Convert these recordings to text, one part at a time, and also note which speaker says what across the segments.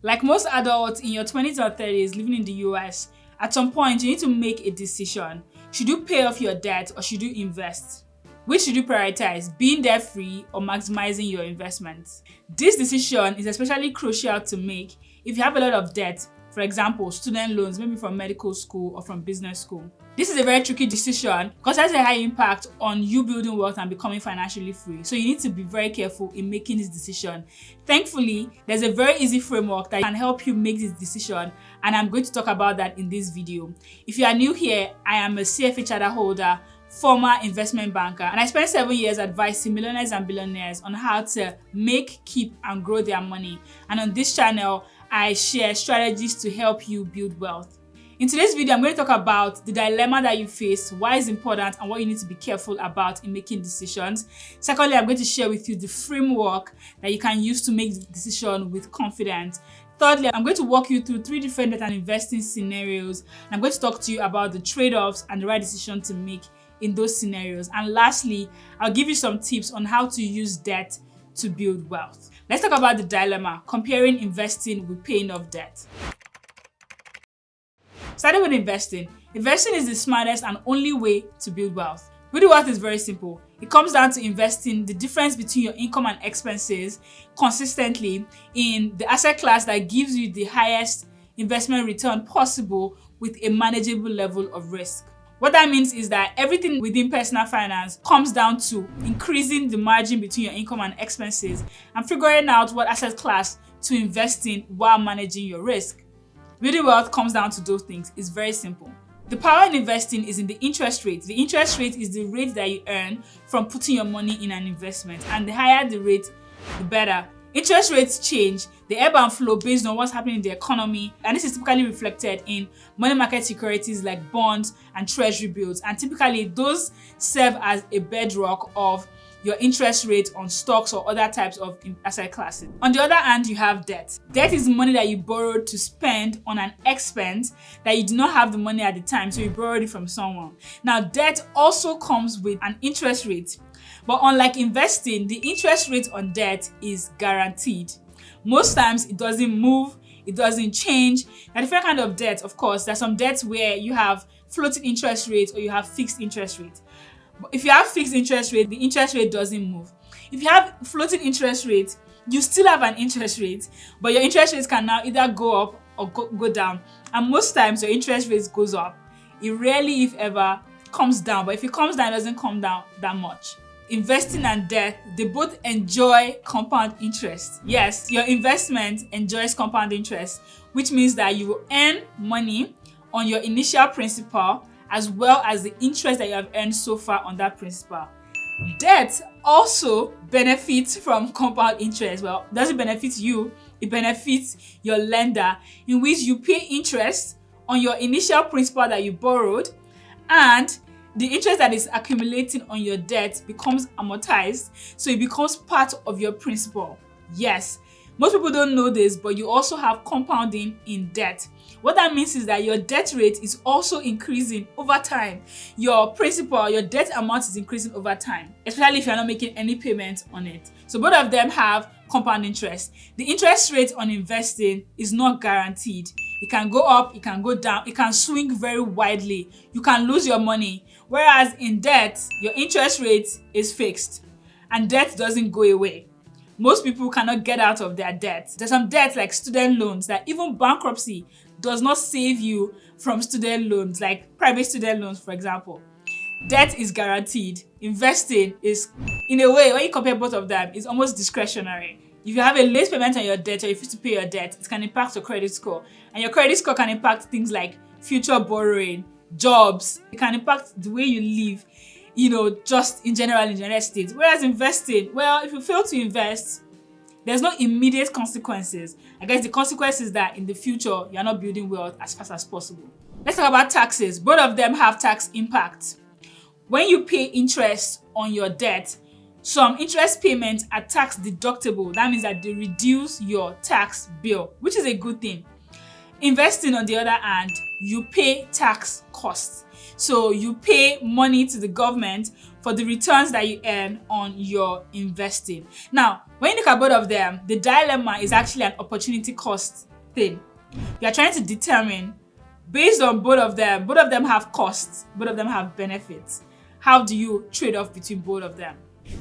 Speaker 1: Like most adults in your 20s or 30s living in the US, at some point you need to make a decision. Should you pay off your debt or should you invest? Which should you prioritize, being debt-free or maximizing your investments? This decision is especially crucial to make if you have a lot of debt, for example, student loans, maybe from medical school or from business school. This is a very tricky decision because it has a high impact on you building wealth and becoming financially free. So you need to be very careful in making this decision. Thankfully, there's a very easy framework that can help you make this decision, and I'm going to talk about that in this video. If you are new here, I am a CFA Charter holder, former investment banker, and I spent 7 years advising millionaires and billionaires on how to make, keep, and grow their money. And on this channel, I share strategies to help you build wealth. In today's video, I'm going to talk about the dilemma that you face, why it's important, and what you need to be careful about in making decisions. Secondly, I'm going to share with you the framework that you can use to make the decision with confidence. Thirdly, I'm going to walk you through 3 different debt and investing scenarios. And I'm going to talk to you about the trade-offs and the right decision to make in those scenarios. And lastly, I'll give you some tips on how to use debt to build wealth. Let's talk about the dilemma, comparing investing with paying off debt. Starting with investing. Investing is the smartest and only way to build wealth. Building wealth is very simple. It comes down to investing the difference between your income and expenses consistently in the asset class that gives you the highest investment return possible with a manageable level of risk. What that means is that everything within personal finance comes down to increasing the margin between your income and expenses and figuring out what asset class to invest in while managing your risk. Building wealth comes down to those things. It's very simple. The power in investing is in the interest rate. The interest rate is the rate that you earn from putting your money in an investment, and the higher the rate, the better. Interest rates change, they ebb and flow based on what's happening in the economy, and this is typically reflected in money market securities like bonds and treasury bills, and typically those serve as a bedrock of your interest rate on stocks or other types of asset classes. On the other hand, you have debt. Debt is money that you borrowed to spend on an expense that you do not have the money at the time, so you borrowed it from someone. Now, debt also comes with an interest rate. But unlike investing, the interest rate on debt is guaranteed. Most times it doesn't move, it doesn't change. There are different kinds of debt, of course. There's some debts where you have floating interest rate or you have fixed interest rate. But if you have fixed interest rate, the interest rate doesn't move. If you have floating interest rate, you still have an interest rate, but your interest rates can now either go up or go down. And most times your interest rate goes up. It rarely, if ever, comes down. But if it comes down, it doesn't come down that much. Investing and debt, they both enjoy compound interest. Yes, your investment enjoys compound interest, which means that you will earn money on your initial principal as well as the interest that you have earned so far on that principal. Debt also benefits from compound interest. Well, it doesn't benefit you, it benefits your lender, in which you pay interest on your initial principal that you borrowed, and the interest that is accumulating on your debt becomes amortized, so it becomes part of your principal. Yes, most people don't know this, but you also have compounding in debt. What that means is that your debt rate is also increasing over time. Your principal, your debt amount is increasing over time, especially if you're not making any payments on it. So both of them have compound interest. The interest rate on investing is not guaranteed. It can go up, it can go down, it can swing very widely. You can lose your money. Whereas in debt, your interest rate is fixed and debt doesn't go away. Most people cannot get out of their debt. There's some debts like student loans that even bankruptcy does not save you from student loans, like private student loans, for example. Debt is guaranteed. Investing is, in a way, when you compare both of them, it's almost discretionary. If you have a late payment on your debt or you refuse to pay your debt, it can impact your credit score. And your credit score can impact things like future borrowing, jobs. It can impact the way you live, just in general in the United States. Whereas investing, well, if you fail to invest, there's no immediate consequences. I guess the consequence is that in the future, you're not building wealth as fast as possible. Let's talk about taxes. Both of them have tax impact. When you pay interest on your debt, some interest payments are tax deductible. That means that they reduce your tax bill, which is a good thing. Investing, on the other hand, you pay tax costs. So you pay money to the government for the returns that you earn on your investing. Now, when you look at both of them, the dilemma is actually an opportunity cost thing. You are trying to determine, based on both of them have costs, both of them have benefits. How do you trade off between both of them?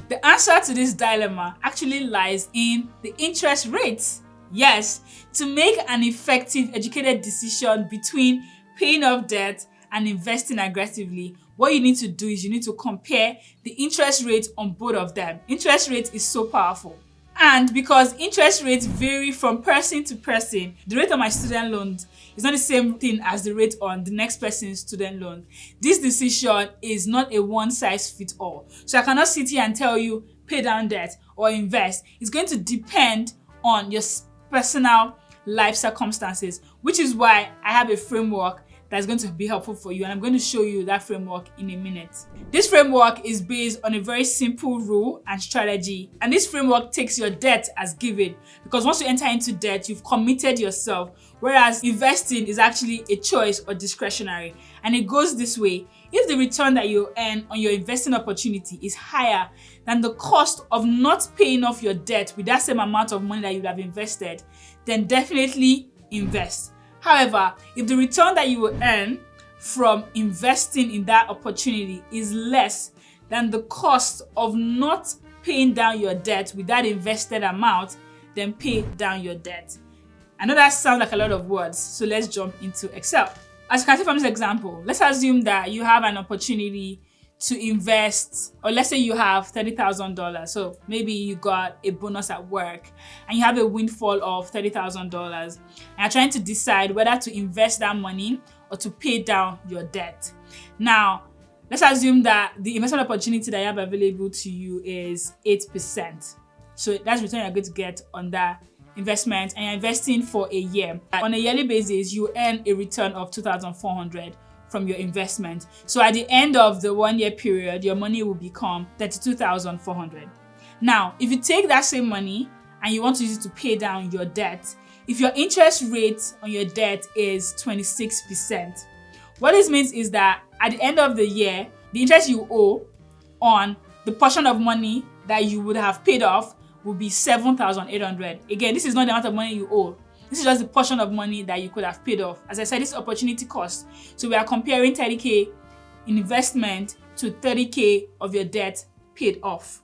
Speaker 1: The answer to this dilemma actually lies in the interest rates. Yes, to make an effective, educated decision between paying off debt and investing aggressively, what you need to do is you need to compare the interest rate on both of them. Interest rate is so powerful. And because interest rates vary from person to person, the rate on my student loans is not the same thing as the rate on the next person's student loan. This decision is not a one-size-fits-all. So I cannot sit here and tell you pay down debt or invest. It's going to depend on your personal life circumstances, which is why I have a framework that's going to be helpful for you, and I'm going to show you that framework in a minute. This framework is based on a very simple rule and strategy, and this framework takes your debt as given, because once you enter into debt, you've committed yourself, whereas investing is actually a choice or discretionary. And it goes this way: if the return that you earn on your investing opportunity is higher than the cost of not paying off your debt with that same amount of money that you have invested, then definitely invest. However, if the return that you will earn from investing in that opportunity is less than the cost of not paying down your debt with that invested amount, then pay down your debt. I know that sounds like a lot of words, so let's jump into Excel. As you can see from this example, let's assume that you have an opportunity to invest, or let's say you have $30,000. So maybe you got a bonus at work and you have a windfall of $30,000 and you're trying to decide whether to invest that money or to pay down your debt. Now, let's assume that the investment opportunity that you have available to you is 8%. So that's the return you're going to get on that investment, and you're investing for a year. On a yearly basis, you earn a return of $2,400 from your investment. So at the end of the 1 year period, your money will become $32,400. Now, if you take that same money and you want to use it to pay down your debt, if your interest rate on your debt is 26%, what this means is that at the end of the year, the interest you owe on the portion of money that you would have paid off will be $7,800. Again, this is not the amount of money you owe. This is just the portion of money that you could have paid off. As I said, this is opportunity cost. So we are comparing 30K in investment to 30K of your debt paid off.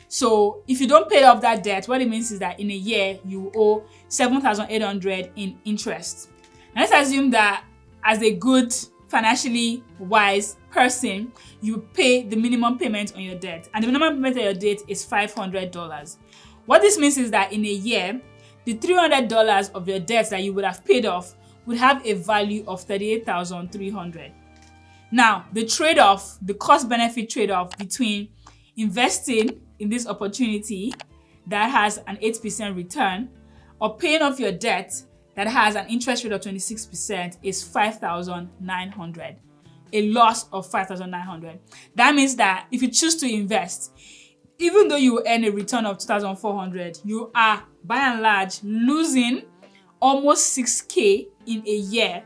Speaker 1: So if you don't pay off that debt, what it means is that in a year, you owe $7,800 in interest. Now let's assume that as a good, financially wise person, you pay the minimum payment on your debt. And the minimum payment on your debt is $500. What this means is that in a year, the $300 of your debt that you would have paid off would have a value of $38,300. Now, the trade-off, the cost-benefit trade-off between investing in this opportunity that has an 8% return or paying off your debt that has an interest rate of 26% is $5,900. A loss of $5,900. That means that if you choose to invest, even though you earn a return of $2,400, you are by and large losing almost $6,000 in a year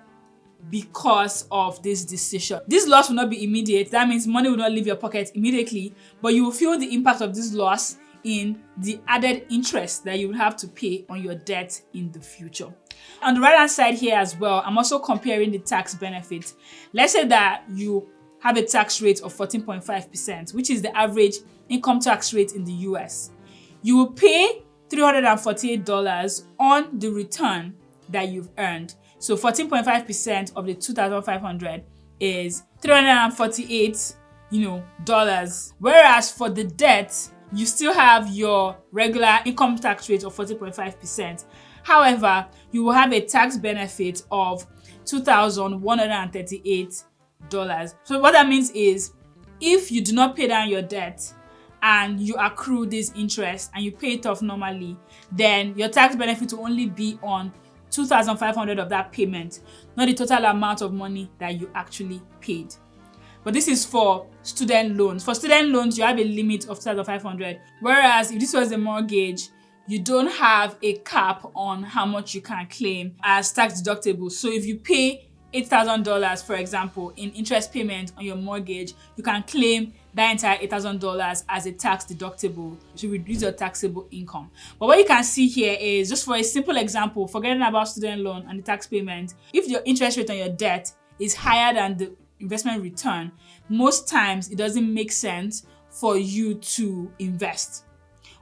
Speaker 1: because of this decision. This loss will not be immediate. That means money will not leave your pocket immediately, but you will feel the impact of this loss in the added interest that you will have to pay on your debt in the future. On the right hand side here as well, I'm also comparing the tax benefit. Let's say that you have a tax rate of 14.5%, which is the average income tax rate in the US. You will pay $348 on the return that you've earned. So 14.5% of the $2,500 is $348, dollars. Whereas for the debt, you still have your regular income tax rate of 14.5%. However, you will have a tax benefit of $2,138. So what that means is, if you do not pay down your debt and you accrue this interest and you pay it off normally, then your tax benefit will only be on $2,500 of that payment, not the total amount of money that you actually paid. But this is for student loans. For student loans, you have a limit of $2,500. Whereas if this was a mortgage, you don't have a cap on how much you can claim as tax deductible. So if you pay $8,000, for example, in interest payment on your mortgage, you can claim that entire $8,000 as a tax deductible to reduce your taxable income. But what you can see here is, just for a simple example, forgetting about student loan and the tax payment, if your interest rate on your debt is higher than the investment return, most times it doesn't make sense for you to invest.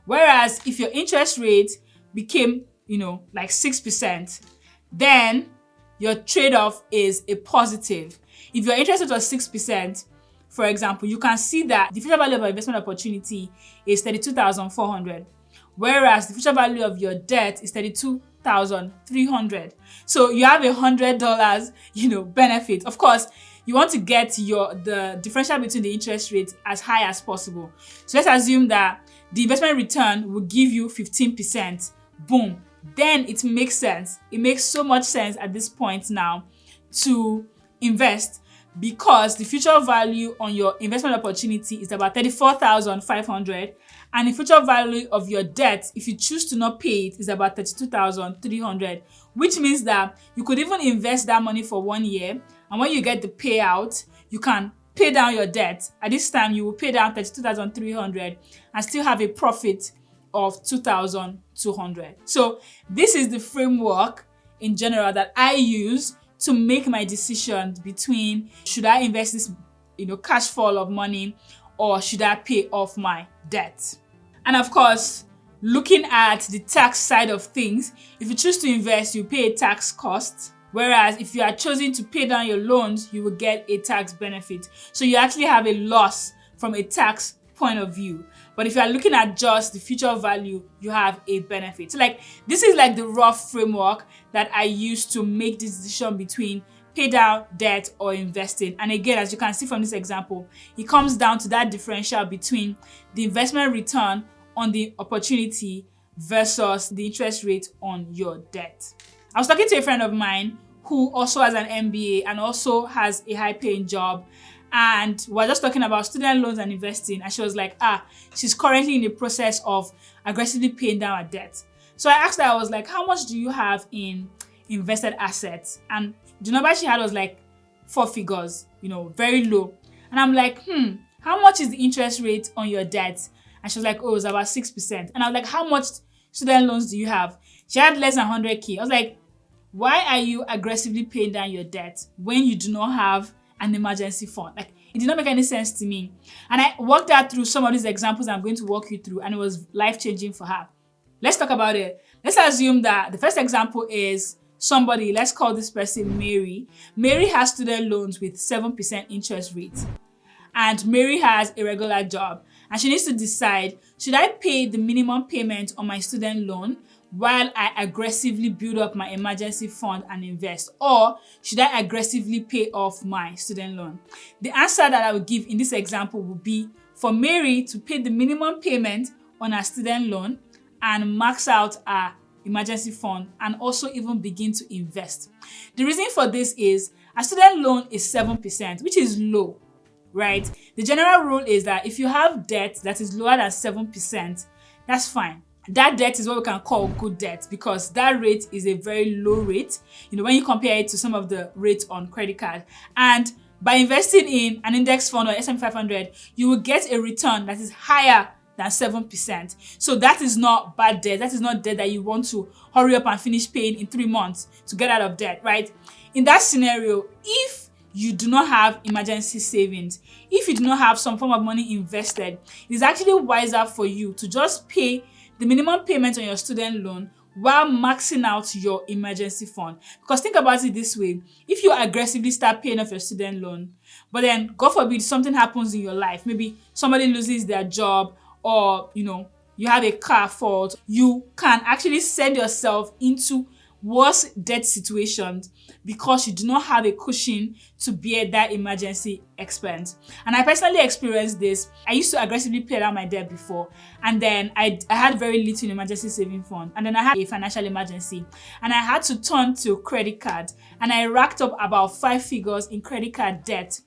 Speaker 1: Whereas if your interest rate became, like 6%, then your trade-off is a positive. If your interest rate was 6%, for example, you can see that the future value of your investment opportunity is $32,400, whereas the future value of your debt is $32,300. So you have $100, benefit. Of course, you want to get the differential between the interest rate as high as possible. So let's assume that the investment return will give you 15%. Boom. Then it makes sense. It makes so much sense at this point now to invest, because the future value on your investment opportunity is about $34,500, and the future value of your debt, if you choose to not pay it, is about $32,300, which means that you could even invest that money for 1 year, and when you get the payout, you can pay down your debt. At this time, you will pay down $32,300 and still have a profit of $2,200. So this is the framework in general that I use to make my decisions between, should I invest this cash fall of money, or should I pay off my debt? And of course, looking at the tax side of things, if you choose to invest, you pay a tax cost. Whereas if you are choosing to pay down your loans, you will get a tax benefit. So you actually have a loss from a tax point of view. But if you are looking at just the future value, you have a benefit. So this is like the rough framework that I use to make this decision between pay down debt or investing. And again, as you can see from this example, it comes down to that differential between the investment return on the opportunity versus the interest rate on your debt. I was talking to a friend of mine who also has an MBA and also has a high-paying job. And we're just talking about student loans and investing. And she was like, she's currently in the process of aggressively paying down her debt. So I asked her, I was like, how much do you have in invested assets? And the number she had was like 4 figures, very low. And I'm like, how much is the interest rate on your debt? And she was like, it's about 6%. And I was like, how much student loans do you have? She had less than 100K. I was like, why are you aggressively paying down your debt when you do not have an emergency fund? It did not make any sense to me. And I walked her through some of these examples I'm going to walk you through, and it was life-changing for her. Let's talk about it. Let's assume that the first example is somebody, let's call this person Mary. Mary has student loans with 7% interest rate. And Mary has a regular job. And she needs to decide, should I pay the minimum payment on my student loan while I aggressively build up my emergency fund and invest? Or should I aggressively pay off my student loan? The answer that I would give in this example would be for Mary to pay the minimum payment on her student loan and max out her emergency fund and also even begin to invest. The reason for this is a student loan is 7%, which is low, right? The general rule is that if you have debt that is lower than 7%, that's fine. That debt is what we can call good debt, because that rate is a very low rate, when you compare it to some of the rates on credit card. And by investing in an index fund or S&P 500, you will get a return that is higher than 7%. So that is not bad debt. That is not debt that you want to hurry up and finish paying in 3 months to get out of debt, right? In that scenario, if you do not have emergency savings, if you do not have some form of money invested, it is actually wiser for you to just pay the minimum payment on your student loan while maxing out your emergency fund. Because think about it this way, if you aggressively start paying off your student loan, but then God forbid something happens in your life, maybe somebody loses their job, or you have a car fault, you can actually send yourself into worse debt situations because you do not have a cushion to bear that emergency expense. And I personally experienced this. I used to aggressively pay down my debt before, and then I had very little emergency saving fund, and then I had a financial emergency, and I had to turn to credit card, and I racked up about 5 figures in credit card debt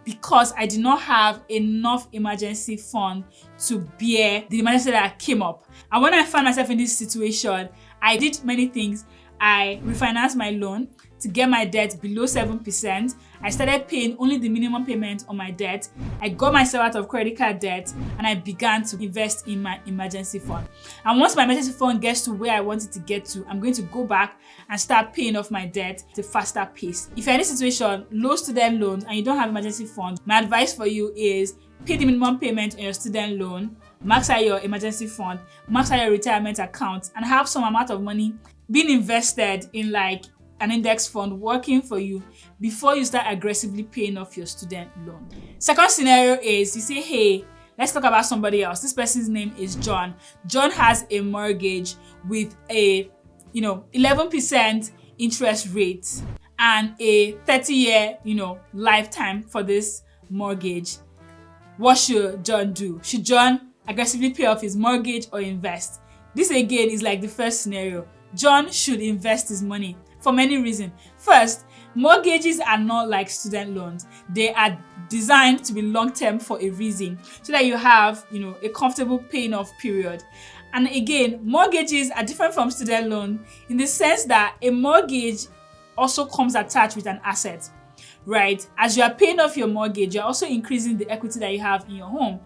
Speaker 1: because I did not have enough emergency fund to bear the emergency that came up. And when I found myself in this situation, I did many things. I refinanced my loan to get my debt below 7%. I started paying only the minimum payment on my debt. I got myself out of credit card debt and I began to invest in my emergency fund. And once my emergency fund gets to where I want it to get to, I'm going to go back and start paying off my debt at a faster pace. If you're in a situation, low student loans, and you don't have emergency funds, my advice for you is pay the minimum payment on your student loan, max out your emergency fund, max out your retirement account, and have some amount of money being invested in like an index fund working for you before you start aggressively paying off your student loan. Second scenario is you say, hey, let's talk about somebody else. This person's name is John. John has a mortgage with a 11% interest rate and a 30-year lifetime for this mortgage. What should John do? Should John aggressively pay off his mortgage or invest? This again is like the first scenario. John should invest his money for many reasons. First, mortgages are not like student loans. They are designed to be long-term for a reason, so that you have, a comfortable paying off period. And again, mortgages are different from student loan in the sense that a mortgage also comes attached with an asset, right? As you are paying off your mortgage, you're also increasing the equity that you have in your home.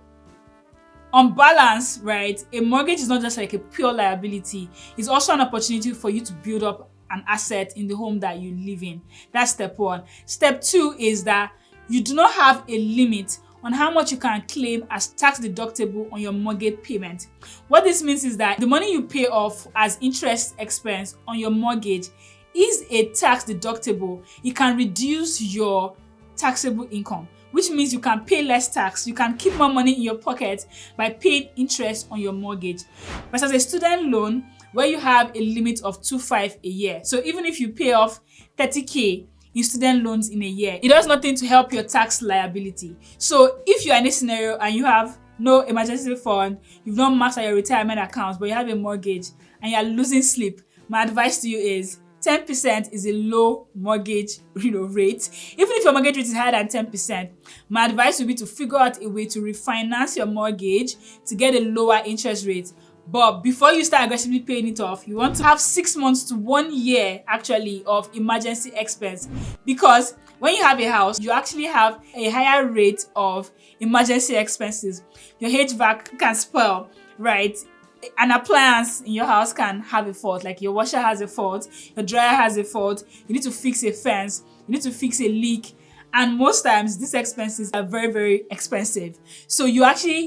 Speaker 1: On balance, right, a mortgage is not just like a pure liability. It's also an opportunity for you to build up an asset in the home that you live in. That's step one. Step two is that you do not have a limit on how much you can claim as tax deductible on your mortgage payment. What this means is that the money you pay off as interest expense on your mortgage is a tax deductible. It can reduce your taxable income, which means you can pay less tax. You can keep more money in your pocket by paying interest on your mortgage. But as a student loan, where you have a limit of 25 a year. So even if you pay off 30K in student loans in a year, it does nothing to help your tax liability. So if you are in a scenario and you have no emergency fund, you've not maxed out your retirement accounts, but you have a mortgage and you're losing sleep, my advice to you is 10% is a low mortgage rate. Even if your mortgage rate is higher than 10%, my advice would be to figure out a way to refinance your mortgage to get a lower interest rate. But before you start aggressively paying it off, you want to have 6 months to 1 year actually of emergency expense, because when you have a house, you actually have a higher rate of emergency expenses. Your HVAC can spoil, right? An appliance in your house can have a fault, like your washer has a fault, your dryer has a fault, you need to fix a fence, you need to fix a leak. And most times these expenses are very, very expensive. So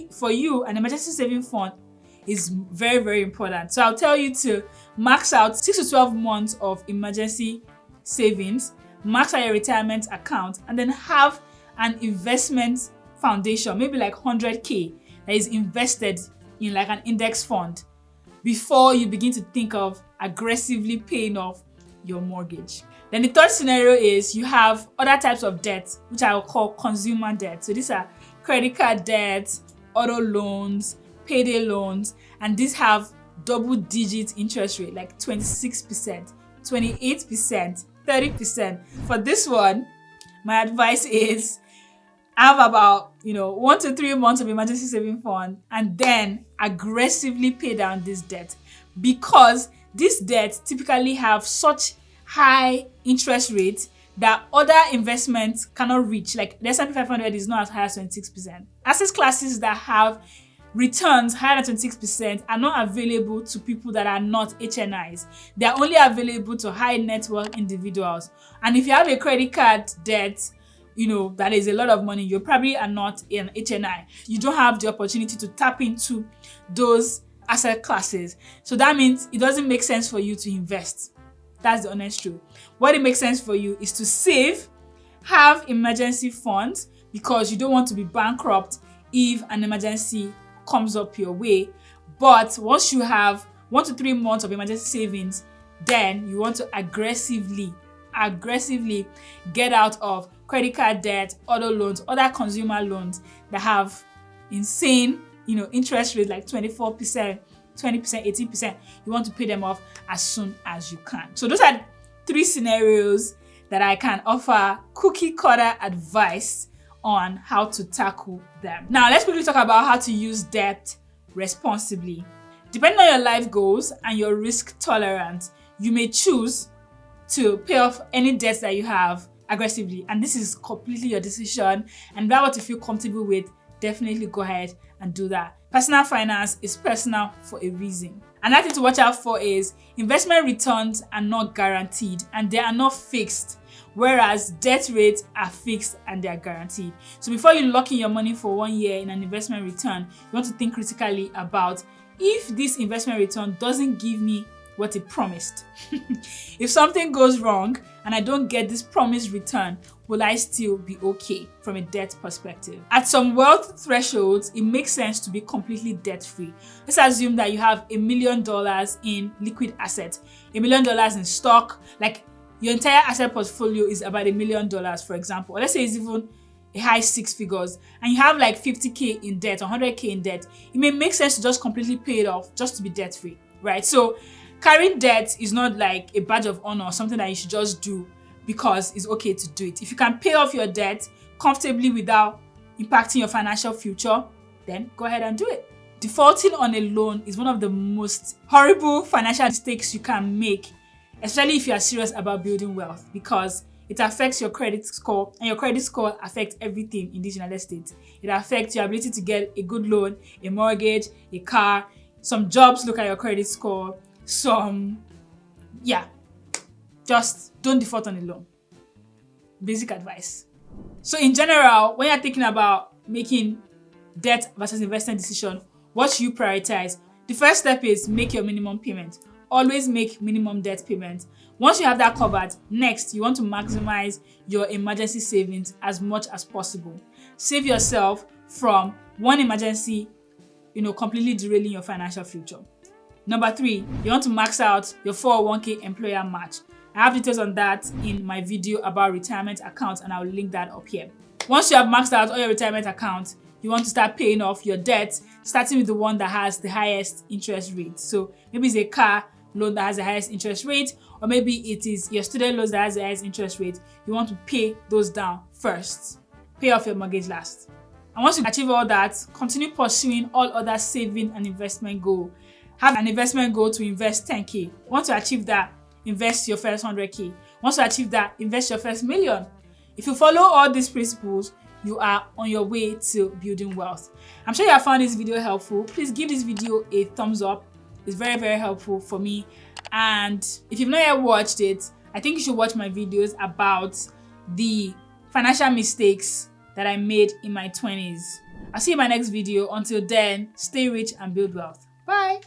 Speaker 1: for you, an emergency saving fund is very, very important. So I'll tell you to max out 6 to 12 months of emergency savings, max out your retirement account, and then have an investment foundation, maybe like 100K that is invested in like an index fund before you begin to think of aggressively paying off your mortgage. Then the third scenario is you have other types of debt, which I will call consumer debt. So these are credit card debts, auto loans, payday loans, and these have double-digit interest rate, like 26%, 28%, 30%. For this one, my advice is have about 1 to 3 months of emergency saving fund and then aggressively pay down this debt, because these debts typically have such high interest rates that other investments cannot reach. Like the S&P 500 is not as high as 26%. Asset classes that have returns higher than 26% are not available to people that are not HNIs. They are only available to high net worth individuals. And if you have a credit card debt, that is a lot of money, you probably are not an HNI. You don't have the opportunity to tap into those asset classes. So that means it doesn't make sense for you to invest. That's the honest truth. What it makes sense for you is to save, have emergency funds, because you don't want to be bankrupt if an emergency comes up your way. But once you have 1 to 3 months of emergency savings, then you want to aggressively get out of credit card debt, auto loans, other consumer loans that have insane, interest rates like 24%, 20%, 18%. You want to pay them off as soon as you can. So those are 3 scenarios that I can offer cookie cutter advice on how to tackle them. Now let's quickly talk about how to use debt responsibly. Depending on your life goals and your risk tolerance, you may choose to pay off any debts that you have aggressively, and this is completely your decision. And if that's what you feel comfortable with, definitely go ahead and do that. Personal finance is personal for a reason. Another thing to watch out for is investment returns are not guaranteed and they are not fixed, whereas debt rates are fixed and they are guaranteed. So before you lock in your money for 1 year in an investment return, you want to think critically about if this investment return doesn't give me what it promised. If something goes wrong and I don't get this promised return, will I still be okay from a debt perspective? At some wealth thresholds, it makes sense to be completely debt-free. Let's assume that you have $1 million in liquid assets, $1 million in stock, like your entire asset portfolio is about $1 million, for example. Or let's say it's even a high 6 figures, and you have like 50K in debt, 100K in debt. It may make sense to just completely pay it off just to be debt-free, right? So carrying debt is not like a badge of honor or something that you should just do because it's okay to do it. If you can pay off your debt comfortably without impacting your financial future, then go ahead and do it. Defaulting on a loan is one of the most horrible financial mistakes you can make, especially if you are serious about building wealth, because it affects your credit score, and your credit score affects everything in this United States. It affects your ability to get a good loan, a mortgage, a car. Some jobs look at your credit score. Just don't default on a loan. Basic advice. So in general, when you're thinking about making debt versus investment decision, what should you prioritize? The first step is make your minimum payment. Always make minimum debt payment. Once you have that covered, next you want to maximize your emergency savings as much as possible. Save yourself from one emergency, completely derailing your financial future. Number 3, you want to max out your 401k employer match. I have details on that in my video about retirement accounts, and I'll link that up here. Once you have maxed out all your retirement accounts, you want to start paying off your debt, starting with the one that has the highest interest rate. So maybe it's a car loan that has the highest interest rate, or maybe it is your student loans that has the highest interest rate. You want to pay those down first. Pay off your mortgage last. And once you achieve all that, continue pursuing all other saving and investment goals. Have an investment goal to invest 10K. Once you achieve that, invest your first 100K. Once you achieve that, invest your first million. If you follow all these principles, you are on your way to building wealth. I'm sure you have found this video helpful. Please give this video a thumbs up. It's very, very helpful for me. And if you've not yet watched it, I think you should watch my videos about the financial mistakes that I made in my 20s. I'll see you in my next video. Until then, stay rich and build wealth. Bye.